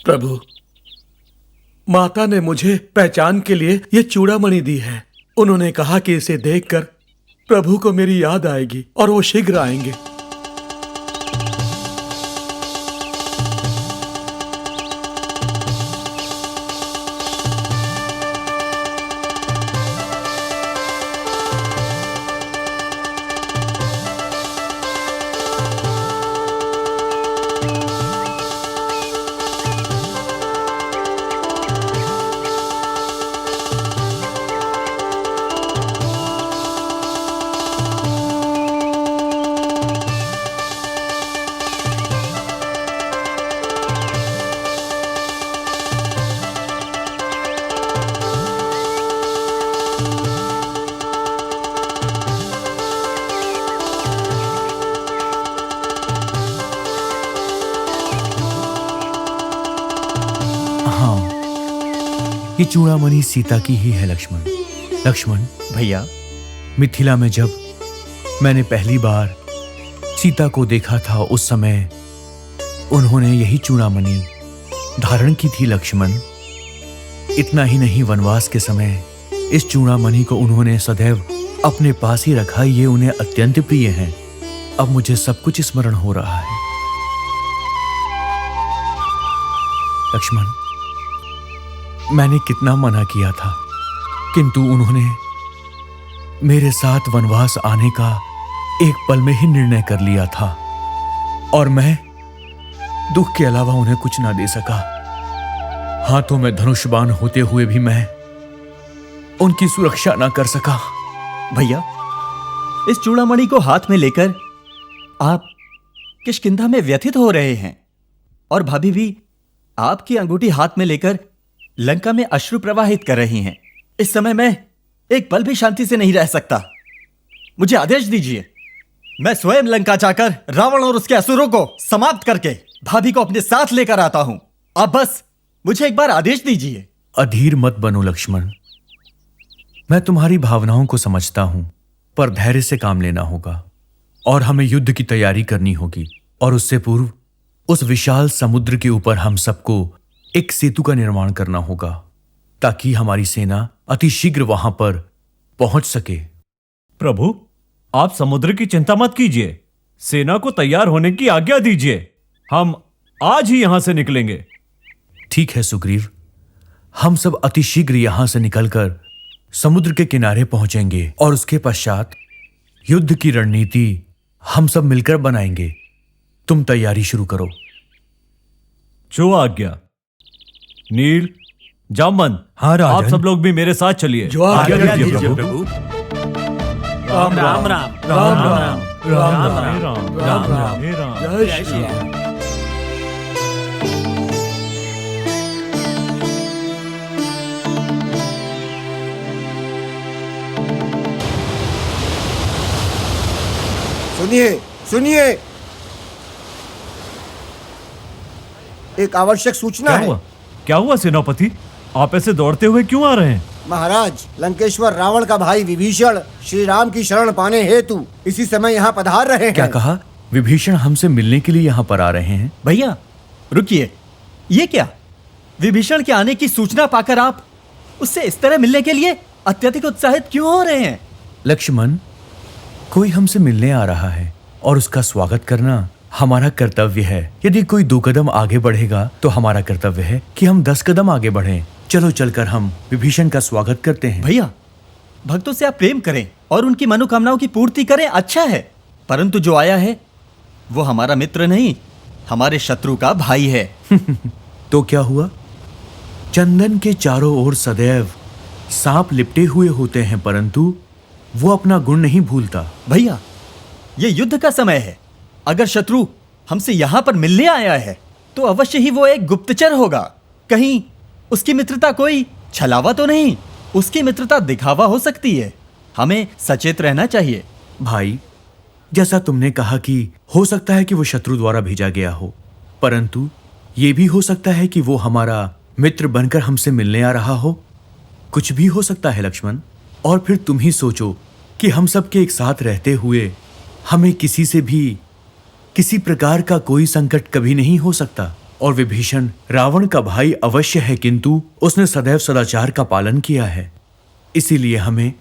प्रभु, माता ने मुझे पहचान के लिए ये चूड़ामणि दी है। उन्होंने कहा कि इसे देखकर प्रभु को मेरी याद आएगी और वो शीघ्र आएंगे। ये चूड़ामणि सीता की ही है लक्ष्मण। लक्ष्मण भैया, मिथिला में जब मैंने पहली बार सीता को देखा था उस समय उन्होंने यही चूड़ामणि धारण की थी लक्ष्मण। इतना ही नहीं, वनवास के समय इस चूड़ामणि को उन्होंने सदैव अपने पास ही रखा। ये उन्हें अत्यंत प्रिय है। अब मुझे सब कुछ स्मरण हो रहा है। लक्ष्मण, मैंने कितना मना किया था, किंतु उन्होंने मेरे साथ वनवास आने का एक पल में ही निर्णय कर लिया था और मैं दुख के अलावा उन्हें कुछ ना दे सका। हाथों में धनुषबाण होते हुए भी मैं उनकी सुरक्षा ना कर सका। भैया, इस चूड़ामणि को हाथ में लेकर आप किष्किंधा में व्यथित हो रहे हैं और भाभी भी आपकी अंगूठी हाथ में लेकर लंका में अश्रु प्रवाहित कर रही हैं। इस समय मैं एक पल भी शांति से नहीं रह सकता। मुझे आदेश दीजिए, मैं स्वयं लंका जाकर रावण और उसके असुरों को समाप्त करके भाभी को अपने साथ लेकर आता हूं। आप बस मुझे एक बार आदेश दीजिए। अधीर मत बनो लक्ष्मण, मैं तुम्हारी भावनाओं को समझता हूं, पर धैर्य से काम लेना होगा और हमें युद्ध की तैयारी करनी होगी। और उससे पूर्व उस विशाल समुद्र के ऊपर हम सबको एक सेतु का निर्माण करना होगा ताकि हमारी सेना अति शीघ्र वहां पर पहुंच सके। प्रभु, आप समुद्र की चिंता मत कीजिए। सेना को तैयार होने की आज्ञा दीजिए। हम आज ही यहां से निकलेंगे। ठीक है सुग्रीव, हम सब अति शीघ्र यहां से निकलकर समुद्र के किनारे पहुंचेंगे और उसके पश्चात युद्ध की रणनीति हम सब मिलकर बनाएंगे। तुम तैयारी शुरू करो। जो आज्ञा। नील, जामवंत, हाँ राजन, आप सब लोग भी मेरे साथ चलिए। जो आज्ञा दीजिए प्रभु। राम राम राम राम राम राम राम राम राम जय श्री राम। सुनिए सुनिए, एक आवश्यक सूचना है। क्या हुआ सेनापति? आप ऐसे दौड़ते हुए क्यों आ रहे हैं? महाराज, लंकेश्वर रावण का भाई विभीषण श्री राम की शरण पाने हेतु इसी समय यहाँ पधार रहे हैं। क्या कहा? विभीषण हमसे मिलने के लिए यहाँ पर आ रहे हैं? भैया रुकिए, ये क्या? विभीषण के आने की सूचना पाकर आप उससे इस तरह मिलने के लिए अत्यधिक उत्साहित क्यों हो रहे हैं? लक्ष्मण, कोई हमसे मिलने आ रहा है और उसका स्वागत करना हमारा कर्तव्य है। यदि कोई 2 कदम आगे बढ़ेगा तो हमारा कर्तव्य है कि हम 10 कदम आगे बढ़ें। चलो चलकर हम विभीषण का स्वागत करते हैं। भैया, भक्तों से आप प्रेम करें और उनकी मनोकामनाओं की पूर्ति करें, अच्छा है, परंतु जो आया है वो हमारा मित्र नहीं, हमारे शत्रु का भाई है। तो क्या हुआ? चंदन के चारों ओर सदैव सांप लिपटे हुए होते हैं, परंतु वो अपना गुण नहीं भूलता। भैया, ये युद्ध का समय है। अगर शत्रु हमसे यहां पर मिलने आया है तो अवश्य ही वो एक गुप्तचर होगा। कहीं उसकी मित्रता कोई छलावा तो नहीं? उसकी मित्रता दिखावा हो सकती है। हमें सचेत रहना चाहिए। भाई, जैसा तुमने कहा कि हो सकता है कि वो शत्रु द्वारा भेजा गया हो, परंतु ये भी हो सकता है कि वो हमारा मित्र बनकर हमसे मिलने आ रहा हो। कुछ भी हो सकता है लक्ष्मण। और फिर तुम ही सोचो कि हम सब के एक साथ रहते हुए हमें किसी से भी किसी प्रकार का कोई संकट कभी नहीं हो सकता। और विभीषण रावण का भाई अवश्य है, किंतु उसने सदैव सदाचार का पालन किया है। इसीलिए हमें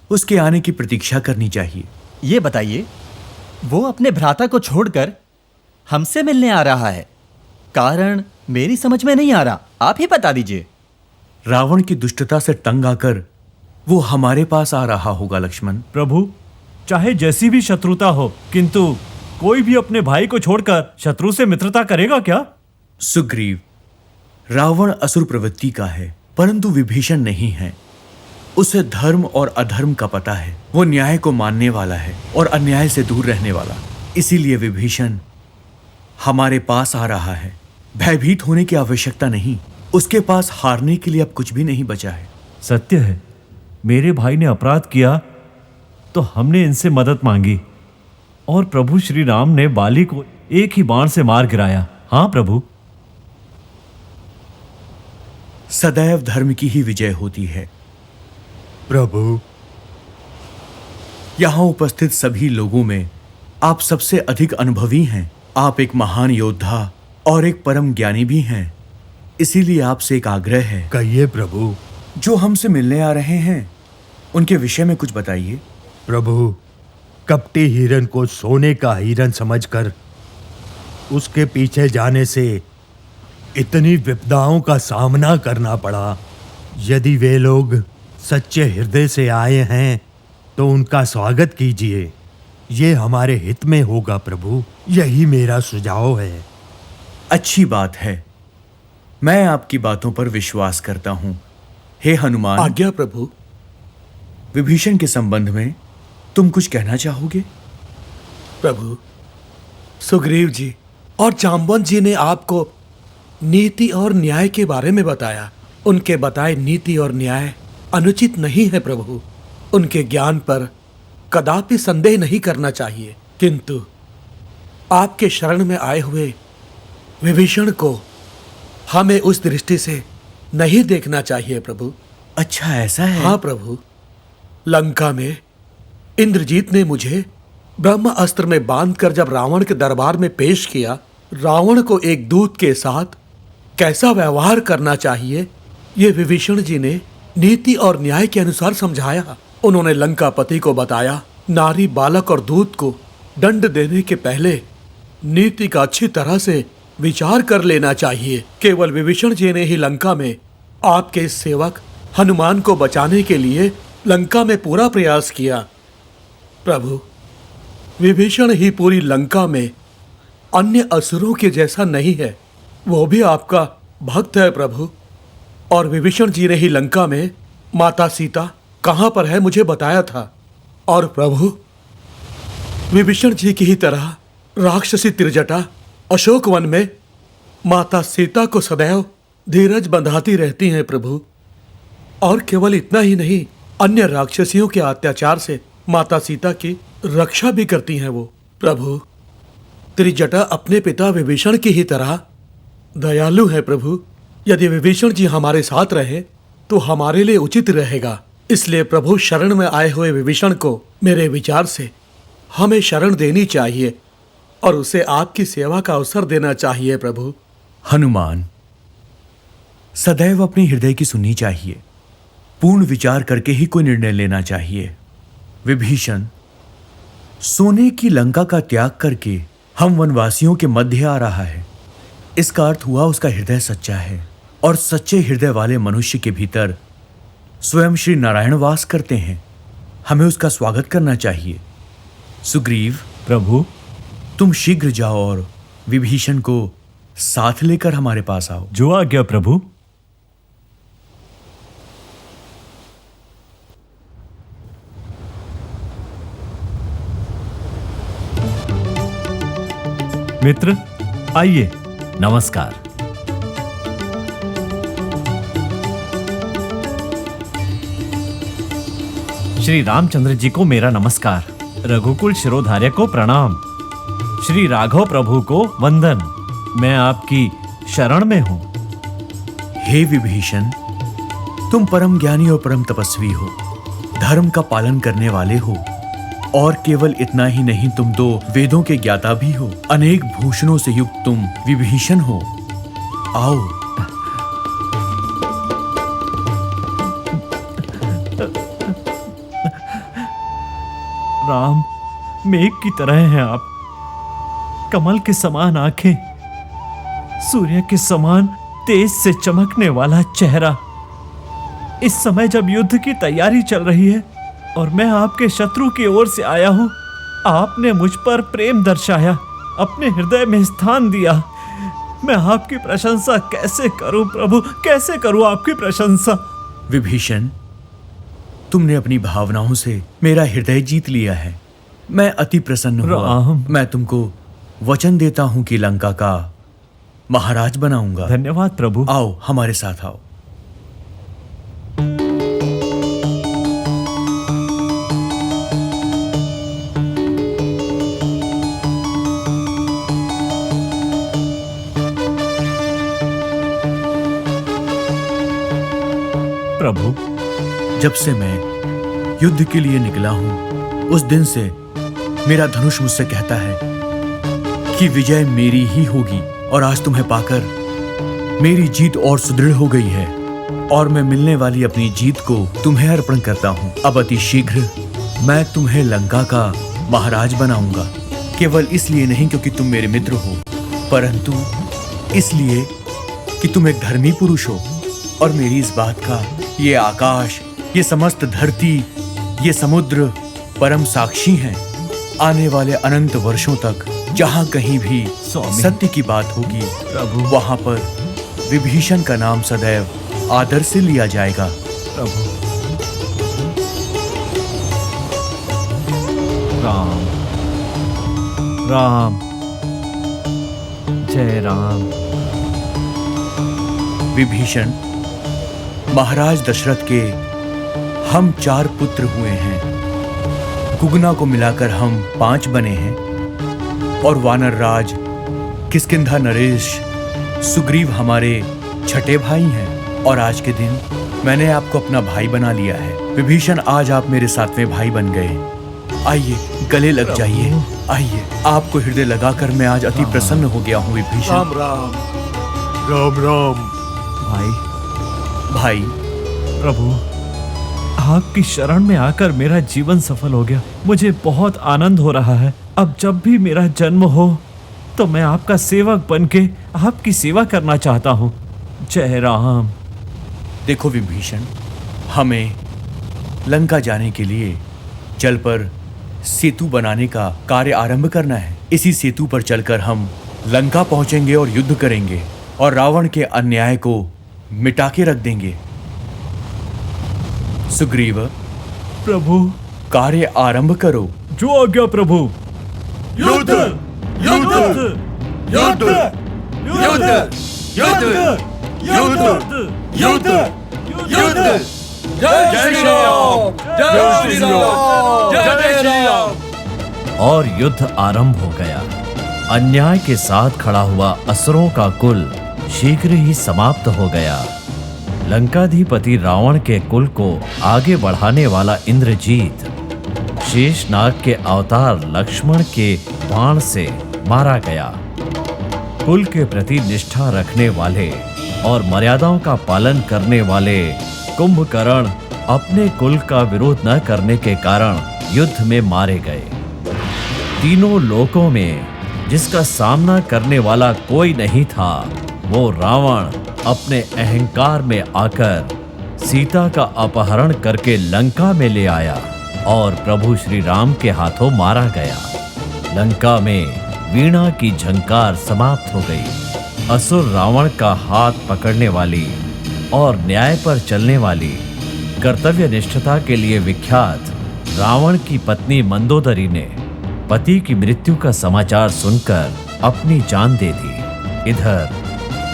उसके आने की प्रतीक्षा करनी चाहिए। ये बताइए, वो अपने भ्राता को छोड़कर हमसे मिलने आ रहा है, कारण मेरी समझ में नहीं आ रहा, आप ही बता दीजिए। रावण की दुष्टता से तंग आकर वो हमारे पास आ रहा होगा लक्ष्मण। प्रभु, चाहे जैसी भी शत्रुता हो, किंतु कोई भी अपने भाई को छोड़कर शत्रु से मित्रता करेगा क्या? सुग्रीव, रावण असुर प्रवृत्ति का है, परंतु विभीषण नहीं है। उसे धर्म और अधर्म का पता है। वो न्याय को मानने वाला है और अन्याय से दूर रहने वाला। इसीलिए विभीषण हमारे पास आ रहा है। भयभीत होने की आवश्यकता नहीं। उसके पास हारने के लिए अब कुछ भी नहीं बचा है। सत्य है, मेरे भाई ने अपराध किया तो हमने इनसे मदद मांगी और प्रभु श्री राम ने बाली को एक ही बाण से मार गिराया। हाँ प्रभु। सदैव धर्म की ही विजय होती है। प्रभु, यहां उपस्थित सभी लोगों में आप सबसे अधिक अनुभवी हैं। आप एक महान योद्धा और एक परम ज्ञानी भी हैं। इसीलिए आपसे एक आग्रह है। कहिए प्रभु। जो हमसे मिलने आ रहे हैं उनके विषय में कुछ बताइए। प्रभु, कपटी हिरन को सोने का हिरन समझकर उसके पीछे जाने से इतनी विपदाओं का सामना करना पड़ा। यदि वे लोग सच्चे हृदय से आए हैं तो उनका स्वागत कीजिए। ये हमारे हित में होगा प्रभु, यही मेरा सुझाव है। अच्छी बात है, मैं आपकी बातों पर विश्वास करता हूं। हे हनुमान। आज्ञा प्रभु। विभीषण के संबंध में तुम कुछ कहना चाहोगे? प्रभु, सुग्रीव जी और जाम्बवंत जी ने आपको नीति और न्याय के बारे में बताया। उनके बताए नीति और न्याय अनुचित नहीं है प्रभु। उनके ज्ञान पर कदापि संदेह नहीं करना चाहिए, किंतु आपके शरण में आए हुए विभीषण को हमें उस दृष्टि से नहीं देखना चाहिए प्रभु। अच्छा, ऐसा है? हाँ प्रभु। लंका में इंद्रजीत ने मुझे ब्रह्म अस्त्र में बांधकर जब रावण के दरबार में पेश किया, रावण को एक दूत के साथ कैसा व्यवहार करना चाहिए ये विभीषण जी ने नीति और न्याय के अनुसार समझाया। उन्होंने लंकापति को बताया, नारी, बालक और दूत को दंड देने के पहले नीति का अच्छी तरह से विचार कर लेना चाहिए। केवल विभीषण जी ने ही लंका में आपके इस सेवक हनुमान को बचाने के लिए लंका में पूरा प्रयास किया। प्रभु, विभीषण ही पूरी लंका में अन्य असुरों के जैसा नहीं है। वो भी आपका भक्त है प्रभु। और विभीषण जी ने ही लंका में माता सीता कहां पर है मुझे बताया था। और प्रभु, विभीषण जी की ही तरह राक्षसी त्रिजटा अशोक वन में माता सीता को सदैव धीरज बंधाती रहती हैं प्रभु। और केवल इतना ही नहीं, अन्य राक्षसियों के अत्याचार से माता सीता की रक्षा भी करती हैं वो। प्रभु, त्रिजटा अपने पिता विभीषण की ही तरह दयालु है प्रभु। यदि विभीषण जी हमारे साथ रहे तो हमारे लिए उचित रहेगा। इसलिए प्रभु, शरण में आए हुए विभीषण को मेरे विचार से हमें शरण देनी चाहिए और उसे आपकी सेवा का अवसर देना चाहिए प्रभु। हनुमान, सदैव अपने हृदय की सुननी चाहिए। पूर्ण विचार करके ही कोई निर्णय लेना चाहिए। विभीषण सोने की लंका का त्याग करके हम वनवासियों के मध्य आ रहा है। इसका अर्थ हुआ उसका हृदय सच्चा है, और सच्चे हृदय वाले मनुष्य के भीतर स्वयं श्री नारायण वास करते हैं। हमें उसका स्वागत करना चाहिए। सुग्रीव प्रभु, तुम शीघ्र जाओ और विभीषण को साथ लेकर हमारे पास आओ। जो आज्ञा प्रभु। मित्र आइए, नमस्कार। श्री रामचंद्र जी को मेरा नमस्कार। रघुकुल शिरोधार्य को प्रणाम। श्री राघव प्रभु को वंदन। मैं आपकी शरण में हूं। हे विभीषण, तुम परम ज्ञानी और परम तपस्वी हो, धर्म का पालन करने वाले हो, और केवल इतना ही नहीं, तुम तो वेदों के ज्ञाता भी हो। अनेक भूषणों से युक्त तुम विभीषण हो। आओ। राम, मेघ की तरह हैं आप, कमल के समान आंखें, सूर्य के समान तेज से चमकने वाला चेहरा। इस समय जब युद्ध की तैयारी चल रही है और मैं आपके शत्रु की ओर से आया हूं, आपने मुझ पर प्रेम दर्शाया, अपने हृदय में स्थान दिया। मैं आपकी प्रशंसा कैसे करूं प्रभु, कैसे करूं आपकी प्रशंसा। विभीषण, तुमने अपनी भावनाओं से मेरा हृदय जीत लिया है। मैं अति प्रसन्न हुआ। राम। मैं तुमको वचन देता हूं कि लंका का महाराज बनाऊंगा। धन्यवाद प्रभु। आओ, हमारे साथ आओ। प्रभु, जब से मैं युद्ध के लिए निकला हूं, उस दिन से मेरा धनुष मुझसे कहता है कि विजय मेरी ही होगी। और आज तुम्हें पाकर मेरी जीत और सुदृढ़ हो गई है और मैं मिलने वाली अपनी जीत को तुम्हें अर्पण करता हूं। अब अति शीघ्र मैं तुम्हें लंका का महाराज बनाऊंगा, केवल इसलिए नहीं क्योंकि तुम मेरे मित्र हो, परंतु इसलिए कि तुम एक धर्मी पुरुष हो। और मेरी इस बात का ये आकाश, ये समस्त धरती, ये समुद्र परम साक्षी हैं। आने वाले अनंत वर्षों तक जहां कहीं भी स्वामी। सत्य की बात होगी, प्रभु। वहां पर विभीषण का नाम सदैव आदर से लिया जाएगा। प्रभु। राम, राम, जय राम। विभीषण, महाराज दशरथ के हम 4 पुत्र हुए हैं। गुगना को मिलाकर हम 5 बने हैं। और वानर राज, किष्किंधा नरेश, सुग्रीव हमारे 6ठे भाई हैं। और आज के दिन मैंने आपको अपना भाई बना लिया है। विभीषण, आज आप मेरे 7वें भाई बन गए। आइए, गले लग जाइए। आइए, आपको हृदय लगाकर मैं आज अति प्रसन्न हो गया हूँ विभीषण। राम राम। राम राम। भाई, भाई, प्रभु, आपकी शरण में आकर मेरा जीवन सफल हो गया। मुझे बहुत आनंद हो रहा है। अब जब भी मेरा जन्म हो तो मैं आपका सेवक बनके आपकी सेवा करना चाहता हूँ। जय राम। देखो विभीषण, हमें लंका जाने के लिए जल पर सेतु बनाने का कार्य आरंभ करना है। इसी सेतु पर चलकर हम लंका पहुंचेंगे और युद्ध करेंगे और रावण के अन्याय को मिटा के रख देंगे। सुग्रीव, प्रभु, कार्य आरंभ करो। जो आज्ञा प्रभु। युद्ध! युद्ध! युद्ध! युद्ध! युद्ध! युद्ध! युद्ध! युद्ध! जय श्री राम! जय श्री राम! जय श्री राम! और युद्ध आरंभ हो गया। अन्याय के साथ खड़ा हुआ असुरों का कुल शीघ्र ही समाप्त हो गया। लंकाधिपति रावण के कुल को आगे बढ़ाने वाला इंद्रजीत शेषनाग के अवतार लक्ष्मण के बाण से मारा गया। कुल के प्रति निष्ठा रखने वाले और मर्यादाओं का पालन करने वाले कुंभकर्ण अपने कुल का विरोध न करने के कारण युद्ध में मारे गए। तीनों लोकों में जिसका सामना करने वाला कोई नहीं था, वो रावण अपने अहंकार में आकर सीता का अपहरण करके लंका में ले आया और प्रभु श्री राम के हाथों मारा गया। लंका में वीणा की झंकार समाप्त हो गई। असुर रावण का हाथ पकड़ने वाली और न्याय पर चलने वाली, कर्तव्य निष्ठता के लिए विख्यात रावण की पत्नी मंदोदरी ने पति की मृत्यु का समाचार सुनकर अपनी जान दे दी। इधर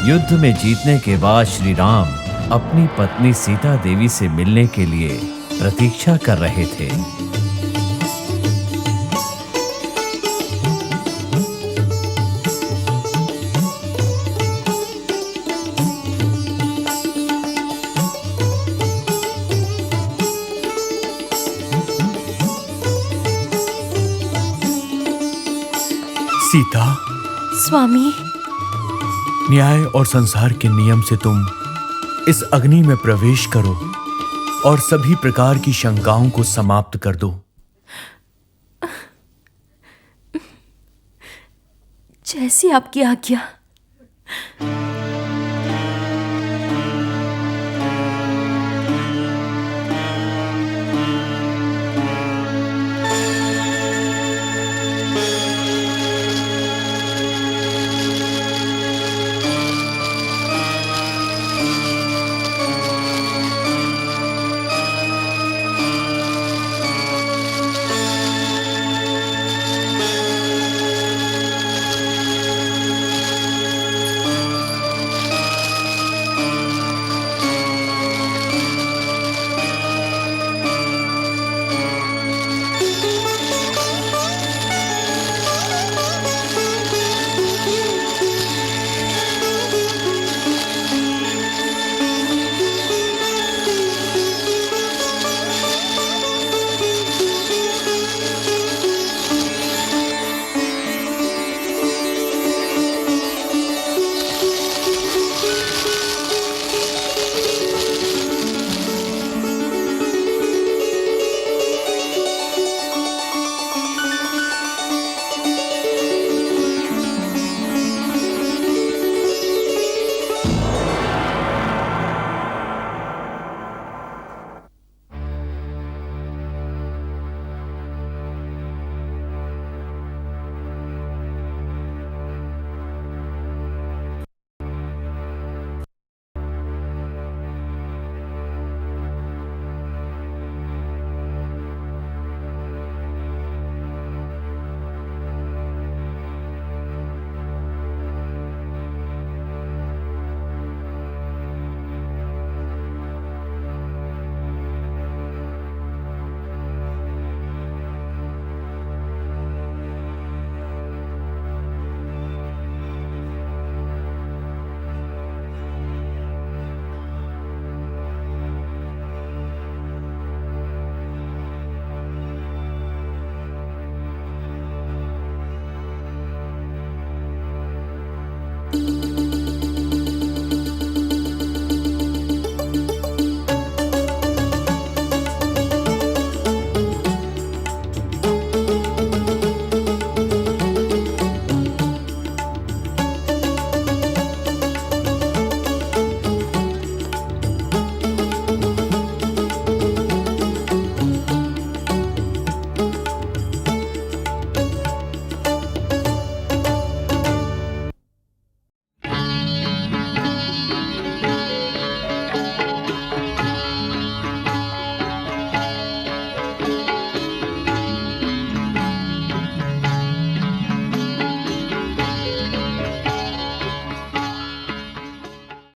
युद्ध में जीतने के बाद श्री राम अपनी पत्नी सीता देवी से मिलने के लिए प्रतीक्षा कर रहे थे। सीता, स्वामी, न्याय और संसार के नियम से तुम इस अग्नि में प्रवेश करो और सभी प्रकार की शंकाओं को समाप्त कर दो। जैसी आपकी आज्ञा।